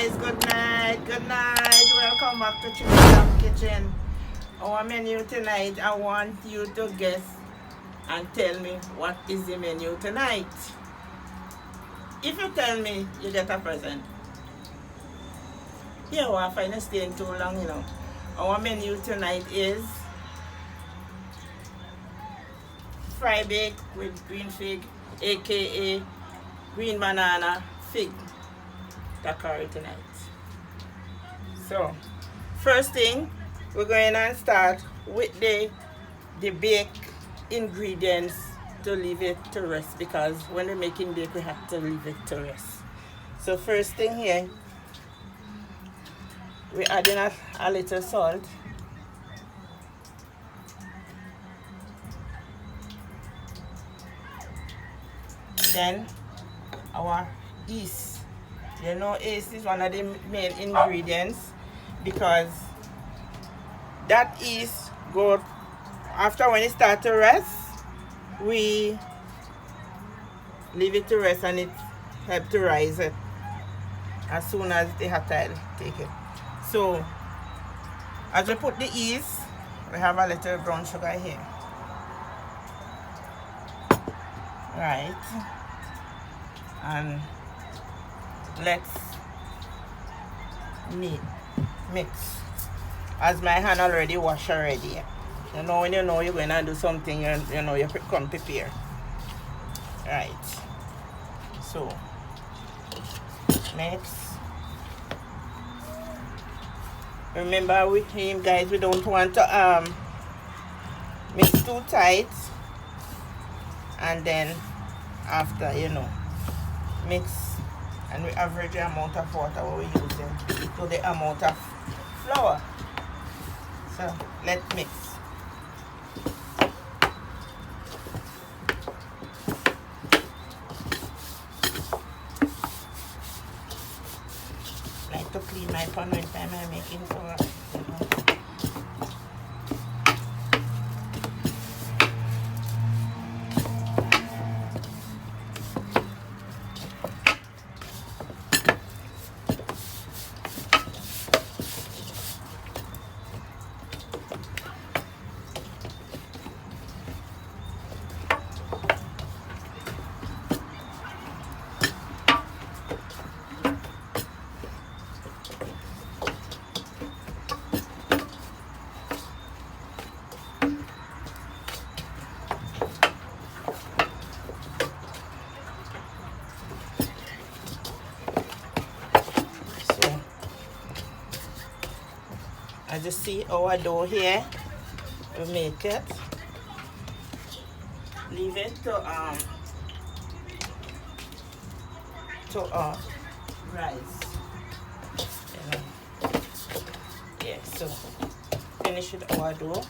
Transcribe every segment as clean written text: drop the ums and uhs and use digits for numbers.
guys, good night, good night. Welcome back to Trinidad Kitchen. Our menu tonight, I want you to guess and tell me what is the menu tonight. If you tell me, you get a present. Yeah, well, I find it staying too long, you know. Our menu tonight is fry bake with green fig, aka green banana fig talkari tonight. So, first thing, we're going to start with the baked ingredients to leave it to rest, because when we're making bake, we have to leave it to rest. So first thing here, we're adding a little salt. Then our yeast. You know, yeast is one of the main ingredients, because that yeast go after when it starts to rest, we leave it to rest and it helps to rise it as soon as the hot oil take it. So as we put the yeast, we have a little brown sugar here. Right. And let's mix. As my hand already washed already. You know, when you know you're going to do something, you know you come prepare. Right. So mix. Remember with him, guys, we don't want to mix too tight, and then after, you know, mix, and we average the amount of water we're using to the amount of flour. So let's mix. To clean my pan when time I'm making, so you know. As you see our dough here, we make it, leave it to rise. Yeah, so finish with our dough.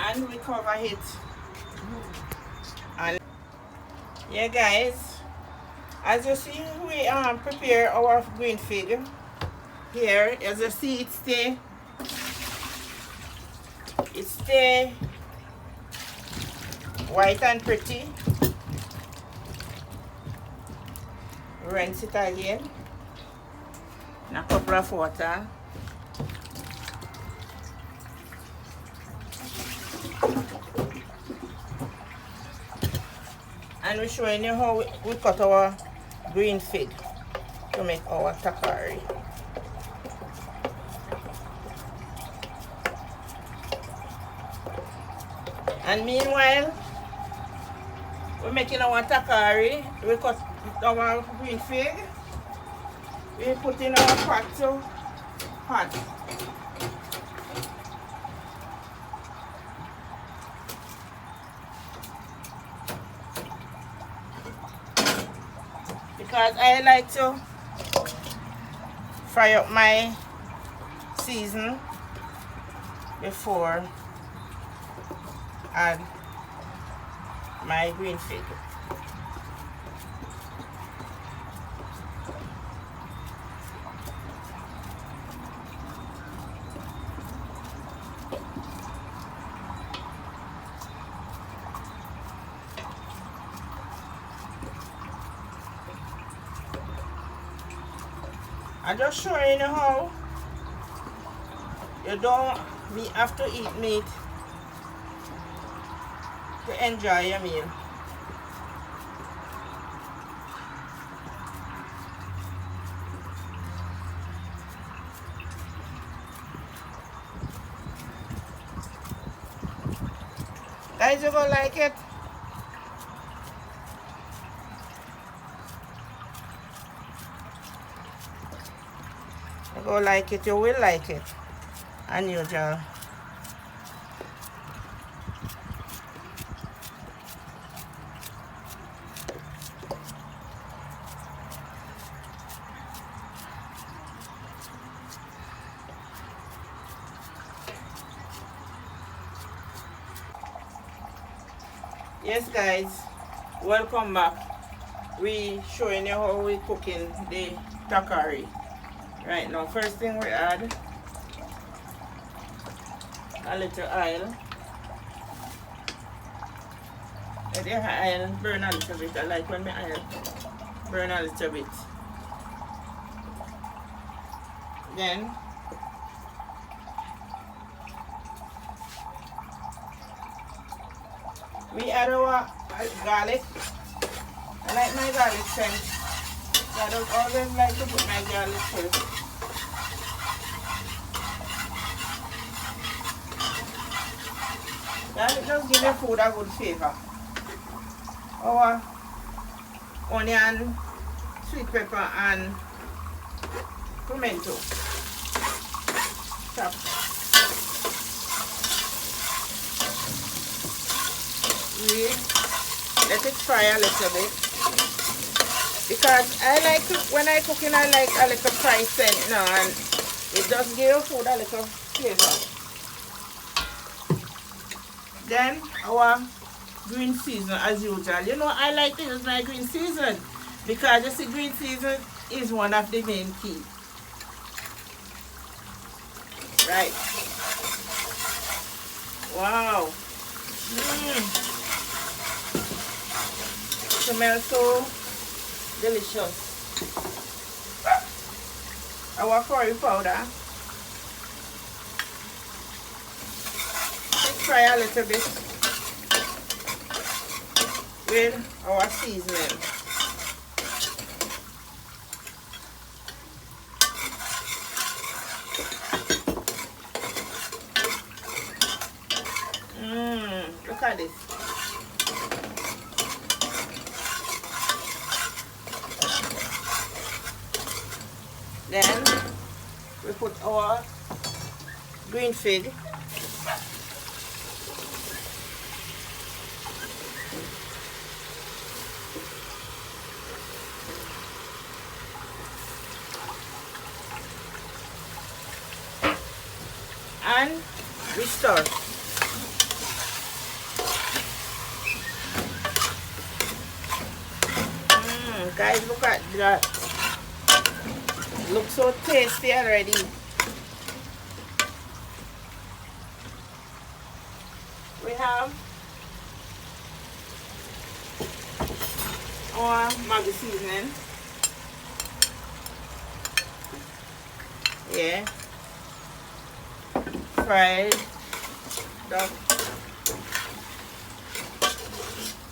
And we cover it. And yeah, guys, as you see, we prepare our green fig. Here, as you see, it stay white and pretty. Rinse it again in a couple of water. And we're showing you how we cut our green fig to make our talkari. And meanwhile, we're making our talkari. We cut our green fig. We put in our pot to hot. Because I like to fry up my season before add my green fig. I'm just showing you how you don't have to eat meat to enjoy your meal. Guys, you gonna like it? You gonna like it, you will like it. Unusual. Yes guys, welcome back. We showing you how we cooking the talkari. Right now, first thing we add a little oil. Let the oil burn a little bit. I like when my oil burn a little bit. Then we add our garlic. I like my garlic scent. So I don't always like to put my garlic first. Garlic just give the food a good flavor. Our onion, sweet pepper and tomato. Chop. We let it fry a little bit, because I like to, when I cooking, I like a little fry scent, you know, and it does give your food a little flavor. Then our green season as usual. You know, I like to use my green season because you see, green season is one of the main key. Right. Wow. Smells so delicious. Our curry powder. Let's fry a little bit with our seasoning. Look at this. Then we put our green fig. And we stir. Guys, look at that. Looks so tasty already. We have our Maggi seasoning. Yeah. Fried duck.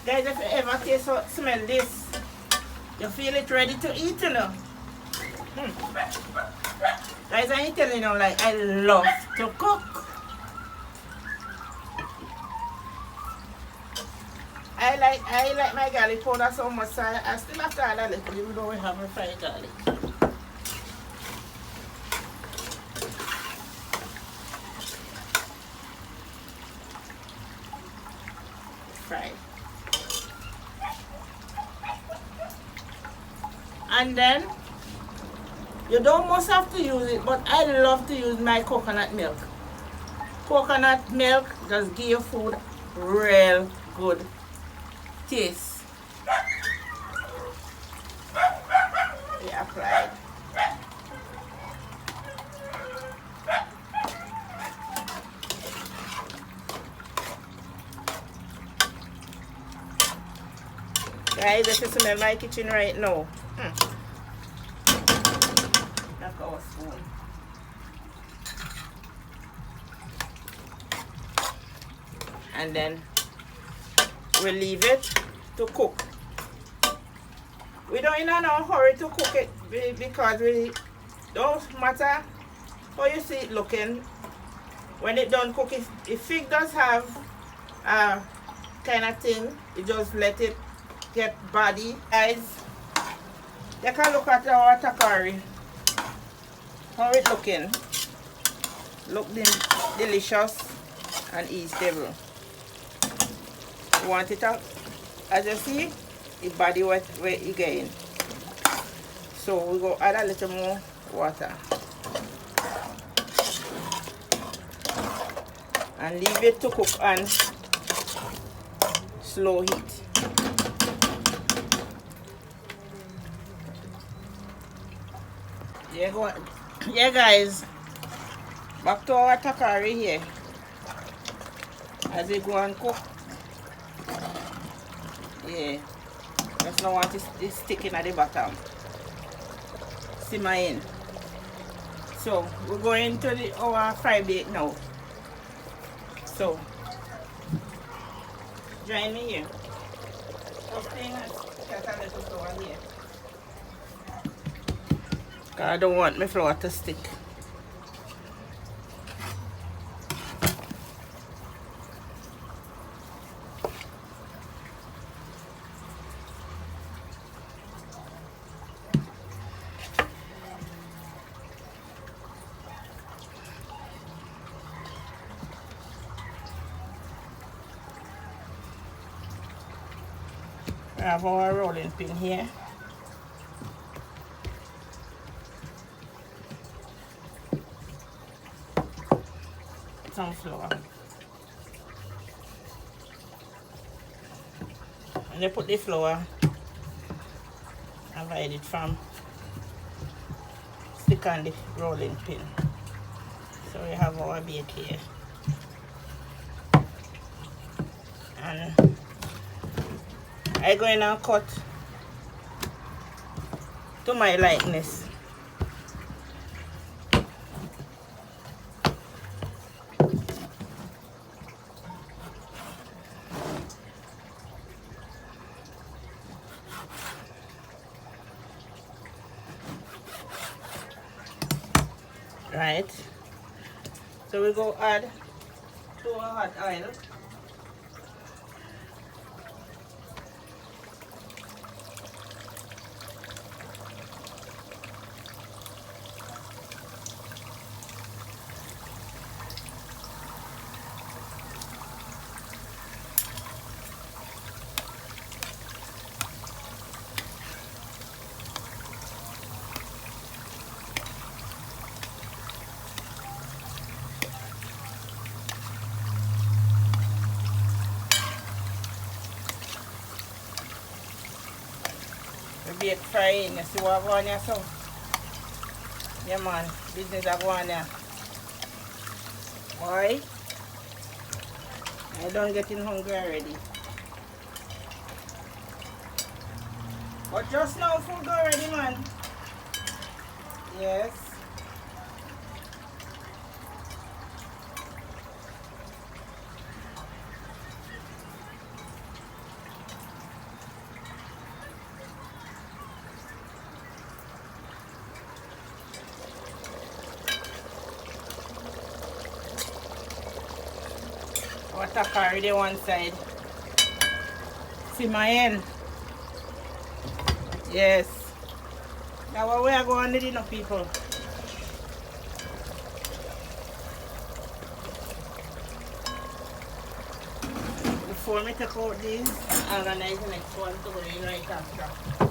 Guys, if you ever taste or smell this, you feel it ready to eat, you know. Guys, I ain't telling you, like, I love to cook. I like my garlic powder so much, so I still have to add a little, even though we have a fried garlic. Fried. And then you don't must have to use it, but I love to use my coconut milk. Coconut milk just give your food real good taste. We applied. Guys, if you smell my kitchen right now, and then we leave it to cook. We don't in no hurry to cook it because we don't matter how you see it looking. When it done cook, if fig does have a kind of thing, you just let it get body. Guys, you can look at our takari, how it looking. Look delicious and eatable. You want it up, as you see, the body where you getting. So we go add a little more water and leave it to cook on slow heat. Yeah guys, back to our takari here as we go and cook. Yeah, just don't want it sticking at the bottom. Simmer in. So we're going to our fry bake now. So join me here. First thing is get a little flour here. Cause I don't want my flour to stick. I have our rolling pin here. Some flour. And they put the flour, avoid it from stick on the rolling pin. So we have our bake here. And I go in and cut to my likeness. Right. So we go add to our hot oil. Bake frying, you see what I go on here, so? Yeah man, business I go on here. Boy, I don't getting hungry already. But just now food already man. Yes. What a carry the one side. See my end. Yes. Now what we are going to do now, people. Before me take out these, I'm going to use the next one to go in right after.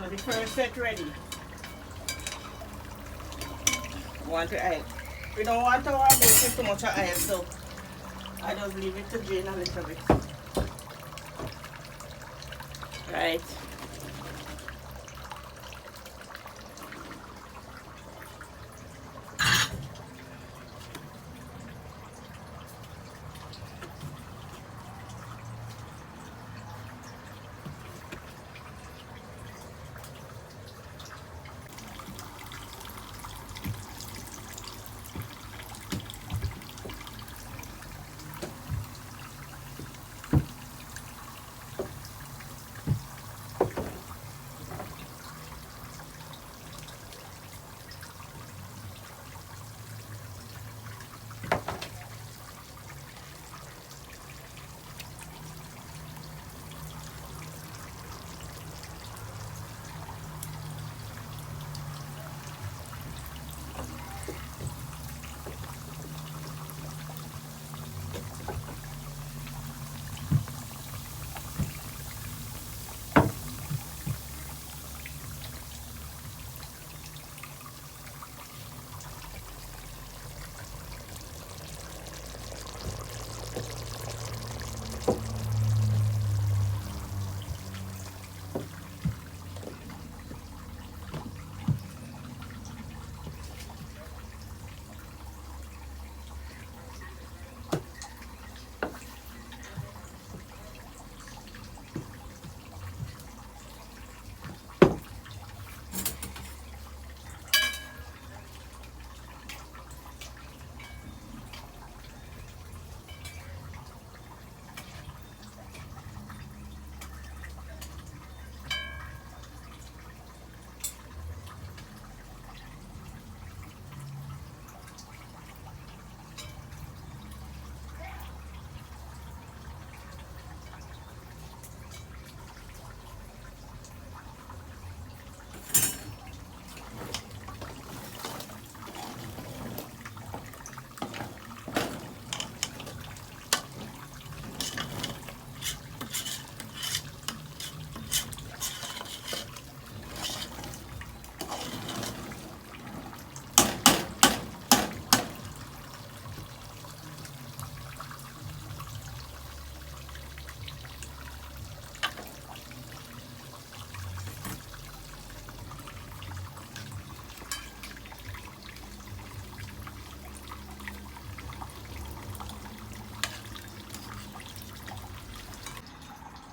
The first set ready. Want to oil. We don't want our bake with too much oil, so I just leave it to drain a little bit. Right.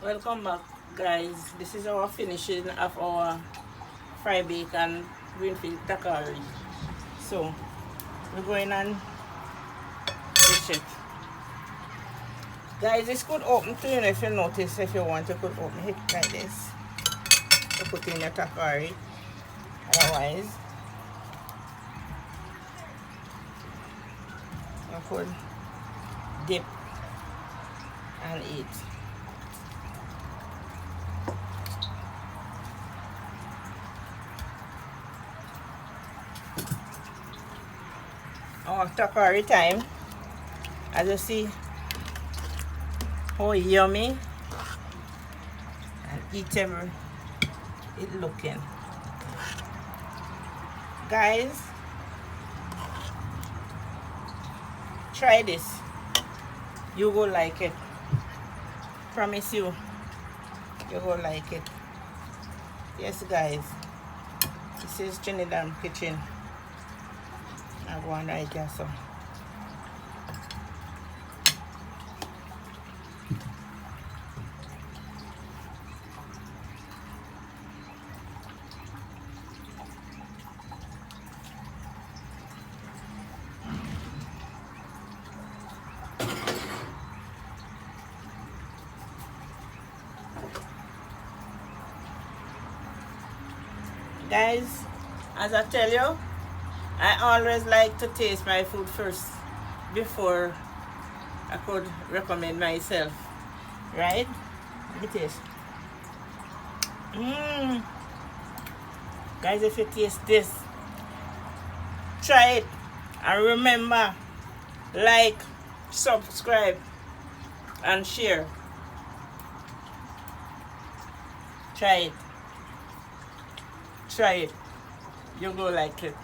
Welcome back, guys. This is our finishing of our fry bacon greenfield takari. So we're going and dish it. Guys, this could open too, if you notice. If you want, you could open it like this to put in your takari. Otherwise, you could dip and eat. Our takari time. As you see how yummy and eatable it looking. Guys, try this. You go like it. Promise you, you go like it. Yes, guys. This is Trinidad kitchen. I go on right here, so. Guys, as I tell you, I always like to taste my food first before I could recommend myself, right? Let me taste. Guys, if you taste this, try it. And remember, like, subscribe, and share. Try it. Try it. You go like it.